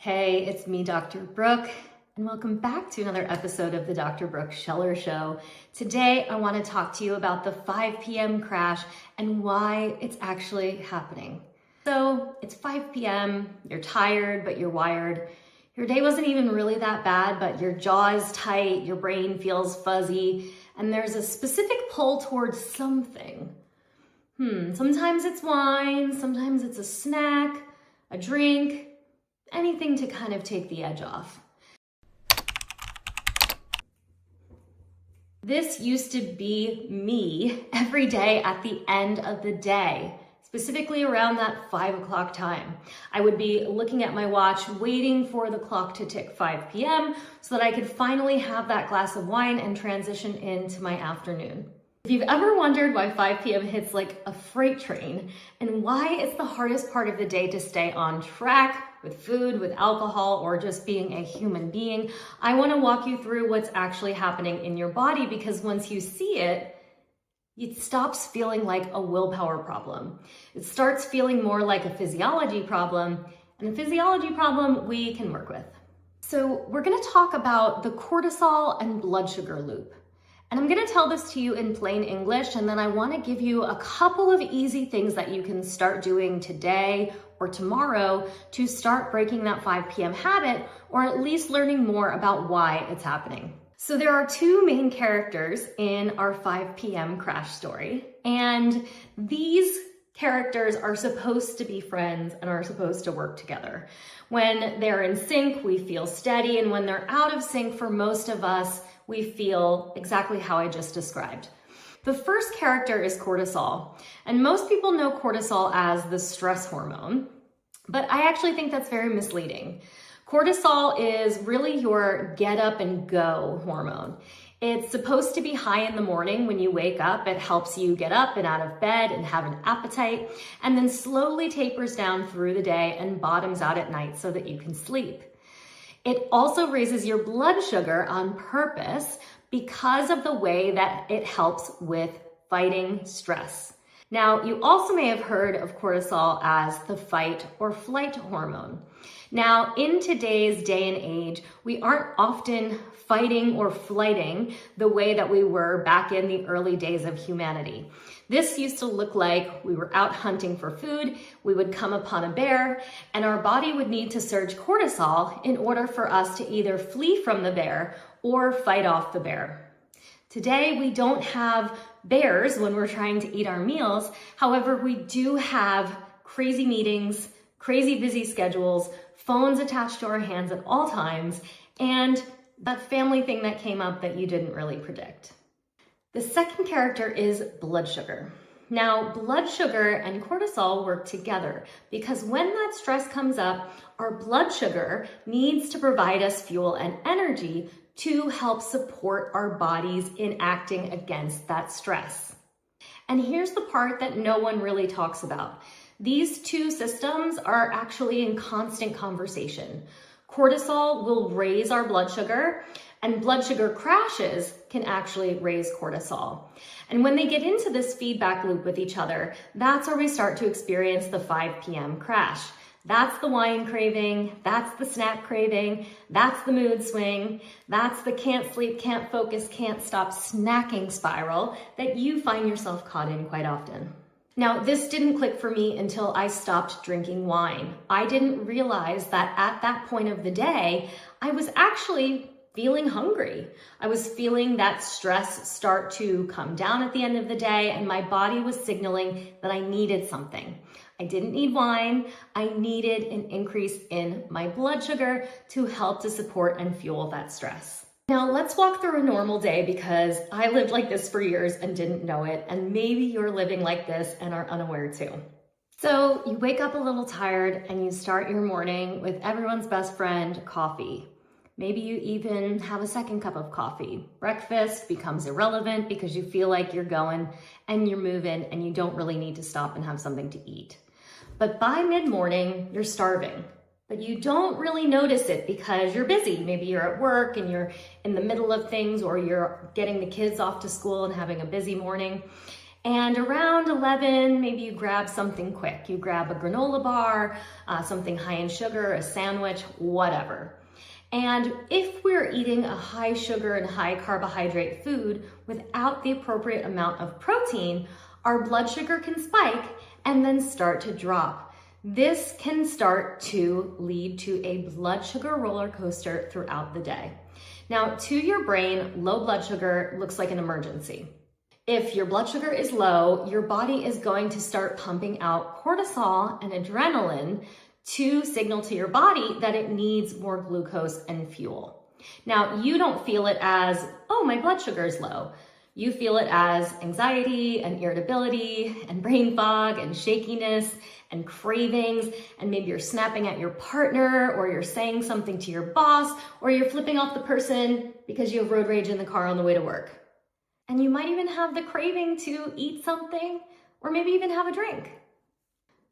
Hey, it's me, Dr. Brooke, and welcome back to another episode of the Dr. Brooke Scheller Show. Today, I want to talk to you about the 5 p.m. crash and why it's actually happening. So it's 5 p.m., you're tired, but you're wired. Your day wasn't even really that bad, but your jaw is tight, your brain feels fuzzy, and there's a specific pull towards something. Sometimes it's wine, sometimes it's a snack, a drink, anything to kind of take the edge off. This used to be me every day at the end of the day, specifically around that 5 o'clock time. I would be looking at my watch, waiting for the clock to tick 5 p.m. so that I could finally have that glass of wine and transition into my afternoon. If you've ever wondered why 5 p.m. hits like a freight train and why it's the hardest part of the day to stay on track with food, with alcohol, or just being a human being, I want to walk you through what's actually happening in your body, because once you see it, it stops feeling like a willpower problem. It starts feeling more like a physiology problem, and a physiology problem we can work with. So we're going to talk about the cortisol and blood sugar loop. And I'm gonna tell this to you in plain English, and then I wanna give you a couple of easy things that you can start doing today or tomorrow to start breaking that 5 p.m. habit, or at least learning more about why it's happening. So there are two main characters in our 5 p.m. crash story, and these characters are supposed to be friends and are supposed to work together. When they're in sync, we feel steady, and when they're out of sync, for most of us, we feel exactly how I just described. The first character is cortisol, and most people know cortisol as the stress hormone, but I actually think that's very misleading. Cortisol is really your get up and go hormone. It's supposed to be high in the morning when you wake up. It helps you get up and out of bed and have an appetite, and then slowly tapers down through the day and bottoms out at night so that you can sleep. It also raises your blood sugar on purpose because of the way that it helps with fighting stress. Now, you also may have heard of cortisol as the fight or flight hormone. Now, in today's day and age, we aren't often fighting or flighting the way that we were back in the early days of humanity. This used to look like we were out hunting for food, we would come upon a bear, and our body would need to surge cortisol in order for us to either flee from the bear or fight off the bear. Today, we don't have bears when we're trying to eat our meals. However, we do have crazy meetings, crazy busy schedules, phones attached to our hands at all times, and that family thing that came up that you didn't really predict. The second character is blood sugar. Now, blood sugar and cortisol work together because when that stress comes up, our blood sugar needs to provide us fuel and energy to help support our bodies in acting against that stress. And here's the part that no one really talks about. These two systems are actually in constant conversation. Cortisol will raise our blood sugar, and blood sugar crashes can actually raise cortisol. And when they get into this feedback loop with each other, that's where we start to experience the 5 p.m. crash. That's the wine craving, that's the snack craving, that's the mood swing, that's the can't sleep, can't focus, can't stop snacking spiral that you find yourself caught in quite often. Now, this didn't click for me until I stopped drinking wine. I didn't realize that at that point of the day, I was actually feeling hungry. I was feeling that stress start to come down at the end of the day, and my body was signaling that I needed something. I didn't need wine. I needed an increase in my blood sugar to help to support and fuel that stress. Now let's walk through a normal day, because I lived like this for years and didn't know it, and maybe you're living like this and are unaware too. So you wake up a little tired and you start your morning with everyone's best friend, coffee. Maybe you even have a second cup of coffee. Breakfast becomes irrelevant because you feel like you're going and you're moving and you don't really need to stop and have something to eat. But by mid-morning, you're starving. But you don't really notice it because you're busy. Maybe you're at work and you're in the middle of things, or you're getting the kids off to school and having a busy morning. And around 11, maybe you grab something quick. You grab a granola bar, something high in sugar, a sandwich, whatever. And if we're eating a high sugar and high carbohydrate food without the appropriate amount of protein, our blood sugar can spike and then start to drop. This can start to lead to a blood sugar roller coaster throughout the day. Now, to your brain, low blood sugar looks like an emergency. If your blood sugar is low, your body is going to start pumping out cortisol and adrenaline to signal to your body that it needs more glucose and fuel. Now, you don't feel it as, oh, my blood sugar is low. You feel it as anxiety and irritability and brain fog and shakiness and cravings, and maybe you're snapping at your partner, or you're saying something to your boss, or you're flipping off the person because you have road rage in the car on the way to work. And you might even have the craving to eat something, or maybe even have a drink.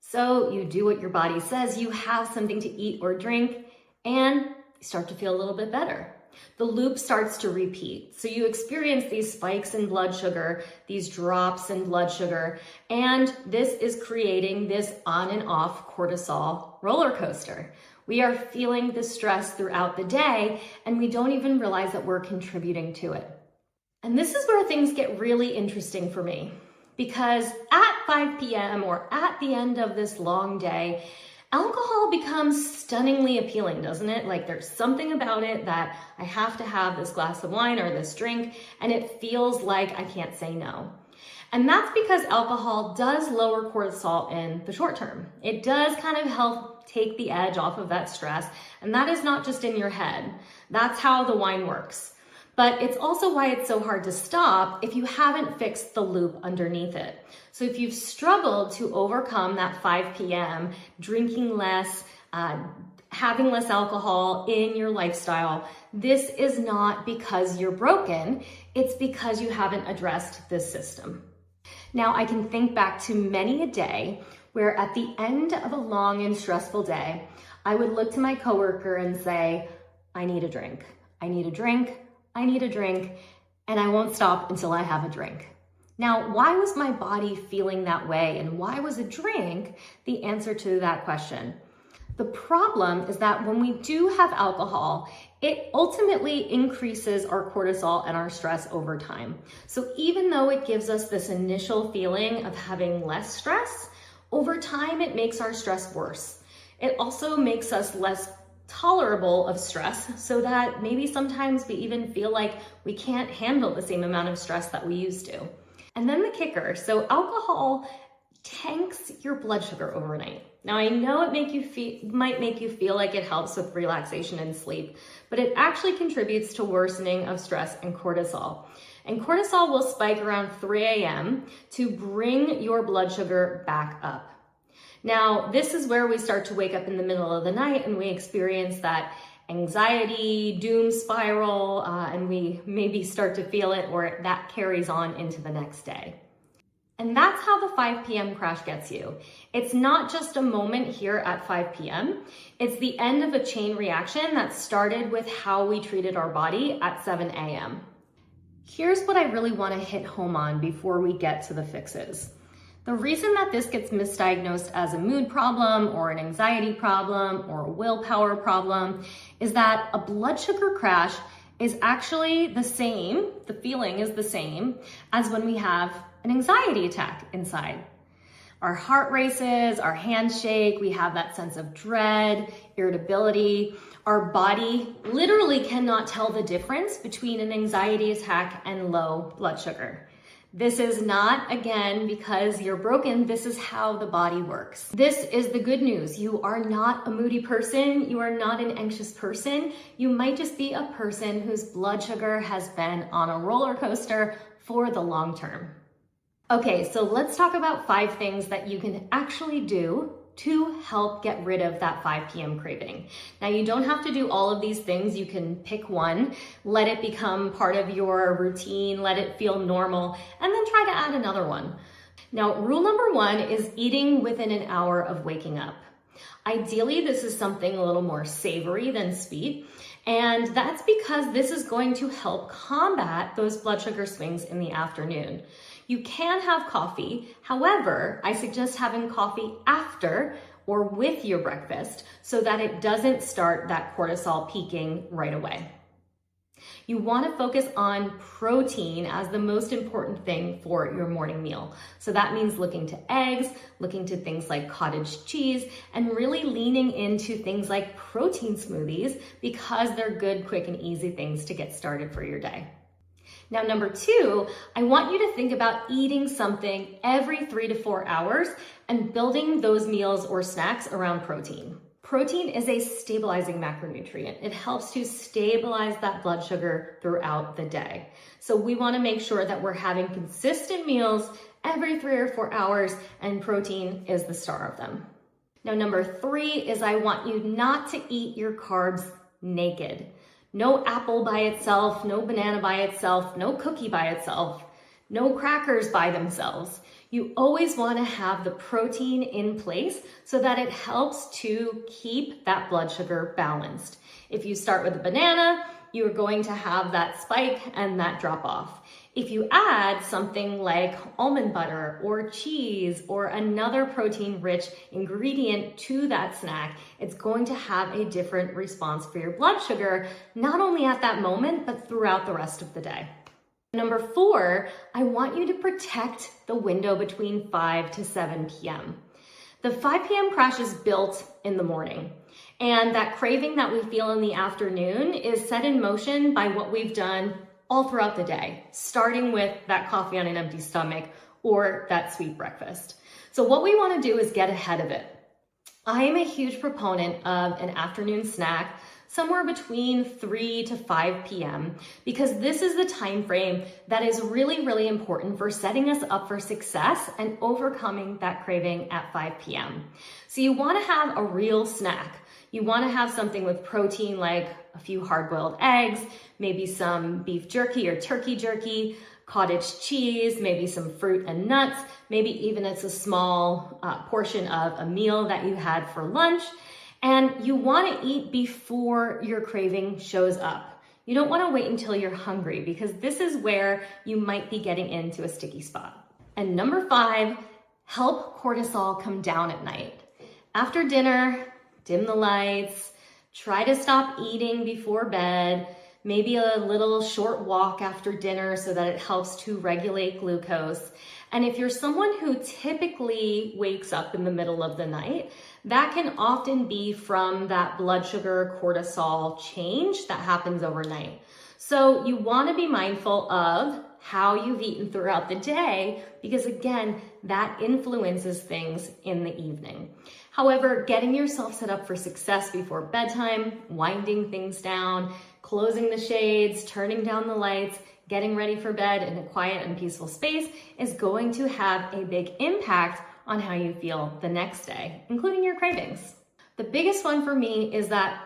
So you do what your body says, you have something to eat or drink, and you start to feel a little bit better. The loop starts to repeat. So you experience these spikes in blood sugar, these drops in blood sugar, and this is creating this on and off cortisol roller coaster. We are feeling the stress throughout the day, and we don't even realize that we're contributing to it. And this is where things get really interesting for me, because at 5 p.m. or at the end of this long day, alcohol becomes stunningly appealing, doesn't it? Like there's something about it that I have to have this glass of wine or this drink, and it feels like I can't say no. And that's because alcohol does lower cortisol in the short term. It does kind of help take the edge off of that stress, and that is not just in your head. That's how the wine works. But it's also why it's so hard to stop if you haven't fixed the loop underneath it. So if you've struggled to overcome that 5 p.m., drinking less, having less alcohol in your lifestyle, this is not because you're broken, it's because you haven't addressed this system. Now, I can think back to many a day where at the end of a long and stressful day, I would look to my coworker and say, I need a drink, I need a drink, I need a drink, and I won't stop until I have a drink. Now, why was my body feeling that way, and why was a drink the answer to that question? The problem is that when we do have alcohol, it ultimately increases our cortisol and our stress over time. So even though it gives us this initial feeling of having less stress, over time it makes our stress worse. It also makes us less tolerable of stress, so that maybe sometimes we even feel like we can't handle the same amount of stress that we used to. And then the kicker, so alcohol tanks your blood sugar overnight. Now I know it might make you feel like it helps with relaxation and sleep, but it actually contributes to worsening of stress and cortisol. And cortisol will spike around 3 a.m. to bring your blood sugar back up. Now, this is where we start to wake up in the middle of the night and we experience that anxiety, doom spiral, and we maybe start to feel it, or that carries on into the next day. And that's how the 5 p.m. crash gets you. It's not just a moment here at 5 p.m. It's the end of a chain reaction that started with how we treated our body at 7 a.m. Here's what I really want to hit home on before we get to the fixes. The reason that this gets misdiagnosed as a mood problem or an anxiety problem or a willpower problem is that a blood sugar crash is actually the same, the feeling is the same as when we have an anxiety attack inside. Our heart races, our hands shake, we have that sense of dread, irritability. Our body literally cannot tell the difference between an anxiety attack and low blood sugar. This is not, again, because you're broken. This is how the body works. This is the good news. You are not a moody person. You are not an anxious person. You might just be a person whose blood sugar has been on a roller coaster for the long term. Okay, so let's talk about 5 things that you can actually do to help get rid of that 5 p.m. craving. Now, you don't have to do all of these things. You can pick one, let it become part of your routine, let it feel normal, and then try to add another one. Now, rule number 1 is eating within an hour of waking up. Ideally, this is something a little more savory than sweet, and that's because this is going to help combat those blood sugar swings in the afternoon. You can have coffee. However, I suggest having coffee after or with your breakfast so that it doesn't start that cortisol peaking right away. You want to focus on protein as the most important thing for your morning meal. So that means looking to eggs, looking to things like cottage cheese, and really leaning into things like protein smoothies because they're good, quick, and easy things to get started for your day. Now, number 2, I want you to think about eating something every 3 to 4 hours and building those meals or snacks around protein. Protein is a stabilizing macronutrient. It helps to stabilize that blood sugar throughout the day. So we want to make sure that we're having consistent meals every 3 or 4 hours, and protein is the star of them. Now, number 3 is I want you not to eat your carbs naked. No apple by itself, no banana by itself, no cookie by itself, no crackers by themselves. You always want to have the protein in place so that it helps to keep that blood sugar balanced. If you start with a banana, you're going to have that spike and that drop off. If you add something like almond butter or cheese or another protein-rich ingredient to that snack, it's going to have a different response for your blood sugar, not only at that moment, but throughout the rest of the day. Number 4, I want you to protect the window between 5 to 7 p.m. The 5 p.m. crash is built in the morning, and that craving that we feel in the afternoon is set in motion by what we've done all throughout the day, starting with that coffee on an empty stomach or that sweet breakfast. So what we want to do is get ahead of it. I am a huge proponent of an afternoon snack somewhere between 3 to 5 p.m. because this is the time frame that is really, really important for setting us up for success and overcoming that craving at 5 p.m. So you want to have a real snack. You want to have something with protein like a few hard-boiled eggs, maybe some beef jerky or turkey jerky, cottage cheese, maybe some fruit and nuts, maybe even it's a small portion of a meal that you had for lunch. And you want to eat before your craving shows up. You don't want to wait until you're hungry because this is where you might be getting into a sticky spot. And number 5, help cortisol come down at night. After dinner, dim the lights, try to stop eating before bed, maybe a little short walk after dinner so that it helps to regulate glucose. And if you're someone who typically wakes up in the middle of the night, that can often be from that blood sugar cortisol change that happens overnight. So you want to be mindful of how you've eaten throughout the day because again, that influences things in the evening. However, getting yourself set up for success before bedtime, winding things down, closing the shades, turning down the lights, getting ready for bed in a quiet and peaceful space is going to have a big impact on how you feel the next day, including your cravings. The biggest one for me is that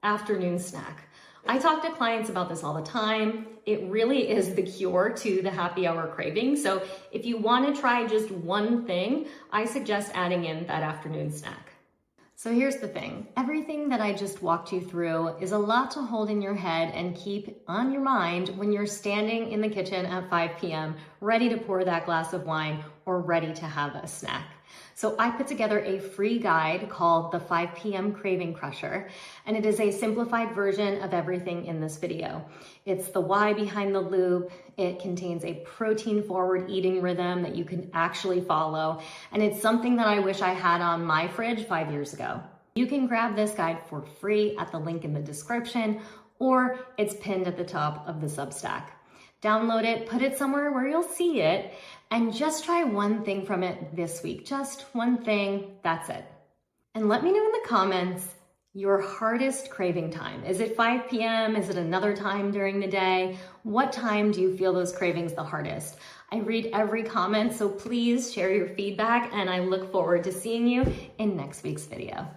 afternoon snack. I talk to clients about this all the time. It really is the cure to the happy hour craving. So if you want to try just one thing, I suggest adding in that afternoon snack. So here's the thing. Everything that I just walked you through is a lot to hold in your head and keep on your mind when you're standing in the kitchen at 5 p.m. ready to pour that glass of wine or ready to have a snack. So I put together a free guide called the 5 p.m. Craving Crusher, and it is a simplified version of everything in this video. It's the why behind the loop. It contains a protein-forward eating rhythm that you can actually follow, and it's something that I wish I had on my fridge 5 years ago. You can grab this guide for free at the link in the description, or it's pinned at the top of the Substack. Download it, put it somewhere where you'll see it, and just try one thing from it this week. Just one thing, that's it. And let me know in the comments your hardest craving time. Is it 5 p.m.? Is it another time during the day? What time do you feel those cravings the hardest? I read every comment, so please share your feedback, and I look forward to seeing you in next week's video.